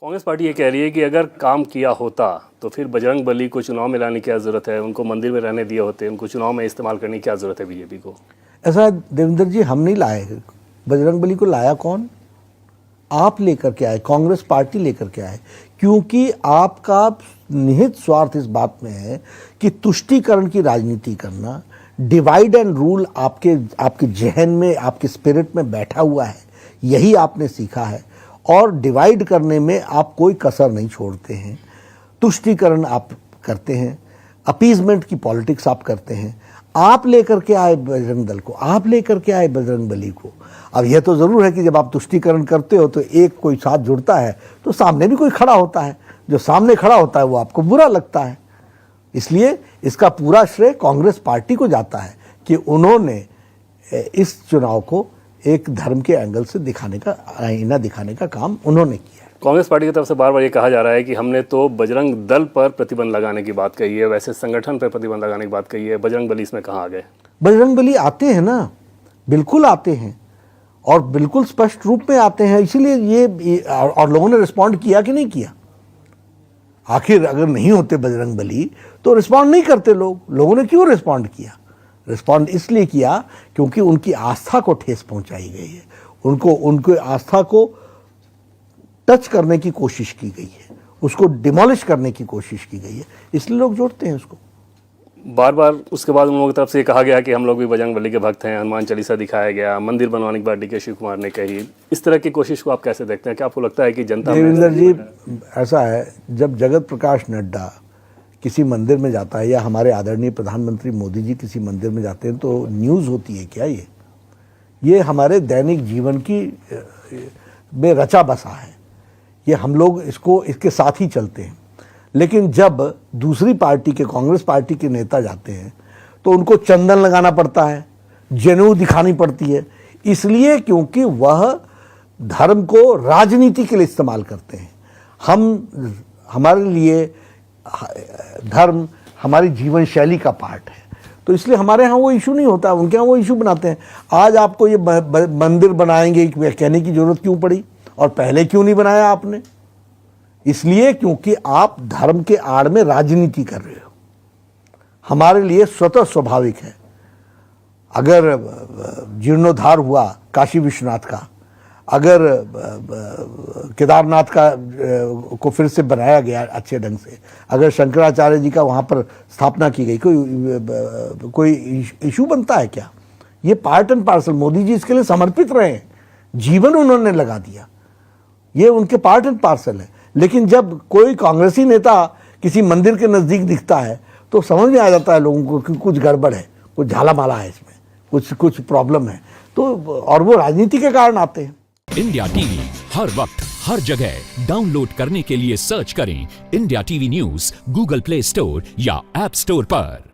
Congress party ये कह रही है कि अगर काम किया होता तो फिर बजरंग बली को चुनाव में लाने की क्या ज़रूरत है, उनको मंदिर में रहने दिए होते, उनको चुनाव में इस्तेमाल करने की क्या ज़रूरत है बीजेपी को। ऐसा देवेंद्र जी, हम नहीं लाए। बजरंग बली को लाया कौन? आप लेकर के आए, कांग्रेस पार्टी लेकर के आए, क्योंकि आपका निहित स्वार्थ इस बात में है कि तुष्टीकरण की राजनीति करना, डिवाइड एंड रूल आपके जहन में, आपके स्पिरिट में बैठा हुआ है, यही आपने सीखा है। और डिवाइड करने में आप कोई कसर नहीं छोड़ते हैं। तुष्टीकरण आप करते हैं, अपीजमेंट की पॉलिटिक्स आप करते हैं। आप लेकर के आए बजरंग दल को, आप लेकर के आए बजरंग बली को। अब यह तो ज़रूर है कि जब आप तुष्टीकरण करते हो तो एक कोई साथ जुड़ता है तो सामने भी कोई खड़ा होता है, जो सामने खड़ा होता है वो आपको बुरा लगता है। इसलिए इसका पूरा श्रेय कांग्रेस पार्टी को जाता है कि उन्होंने इस चुनाव को एक धर्म के एंगल से दिखाने का, आईना दिखाने का काम उन्होंने किया। कांग्रेस पार्टी की तरफ से बार बार ये कहा जा रहा है कि हमने तो बजरंग दल पर प्रतिबंध लगाने की बात कही है, वैसे संगठन पर प्रतिबंध लगाने की बात कही है, बजरंग बली इसमें कहाँ आ गए? बजरंग बली आते हैं ना, बिल्कुल आते हैं और बिल्कुल स्पष्ट रूप में आते हैं। इसीलिए ये और लोगों ने रिस्पॉन्ड किया कि नहीं किया? आखिर अगर नहीं होते बजरंग बली तो रिस्पॉन्ड नहीं करते लोग। लोगों ने क्यों रिस्पॉन्ड किया? रिस्पॉन्ड इसलिए किया क्योंकि उनकी आस्था को ठेस पहुंचाई गई है, उनकी आस्था को टच करने की कोशिश की गई है, उसको डिमोलिश करने की कोशिश की गई है, इसलिए लोग जोड़ते हैं उसको। बार बार उसके बाद उन लोगों की तरफ से ये कहा गया कि हम लोग भी बजरंग बली के भक्त हैं, हनुमान चालीसा दिखाया गया, मंदिर बनवाने की बात डी के शिव कुमार ने कही। इस तरह की कोशिश को आप कैसे देखते हैं? क्या आपको लगता है कि जनता देवेंद्र जी, ऐसा है, जब जगत प्रकाश नड्डा किसी मंदिर में जाता है या हमारे आदरणीय प्रधानमंत्री मोदी जी किसी मंदिर में जाते हैं तो न्यूज़ होती है क्या? ये हमारे दैनिक जीवन की में रचा बसा है, ये हम लोग इसके साथ ही चलते हैं। लेकिन जब दूसरी पार्टी के, कांग्रेस पार्टी के नेता जाते हैं तो उनको चंदन लगाना पड़ता है, जनेऊ दिखानी पड़ती है, इसलिए क्योंकि वह धर्म को राजनीति के लिए इस्तेमाल करते हैं। हमारे लिए धर्म हमारी जीवन शैली का पार्ट है, तो इसलिए हमारे यहाँ वो इशू नहीं होता, उनके यहाँ वो इशू बनाते हैं। आज आपको ये मंदिर बनाएंगे कहने की जरूरत क्यों पड़ी, और पहले क्यों नहीं बनाया आपने? इसलिए क्योंकि आप धर्म के आड़ में राजनीति कर रहे हो। हमारे लिए स्वतः स्वाभाविक है, अगर जीर्णोद्धार हुआ काशी विश्वनाथ का, अगर केदारनाथ को फिर से बनाया गया अच्छे ढंग से, अगर शंकराचार्य जी का वहाँ पर स्थापना की गई, कोई इशू बनता है क्या? ये part and parcel, Modi ji इसके लिए समर्पित रहे हैं, जीवन उन्होंने लगा दिया, ये उनके पार्ट एंड पार्सल है। लेकिन जब कोई कांग्रेसी नेता किसी मंदिर के नज़दीक दिखता है तो समझ में आ जाता है लोगों को कि कुछ गड़बड़ है, कुछ झालामाला है इसमें, कुछ प्रॉब्लम है, तो और वो राजनीति के कारण आते हैं। इंडिया टीवी हर वक्त हर जगह डाउनलोड करने के लिए सर्च करें India TV news Google play store या ऐप स्टोर पर।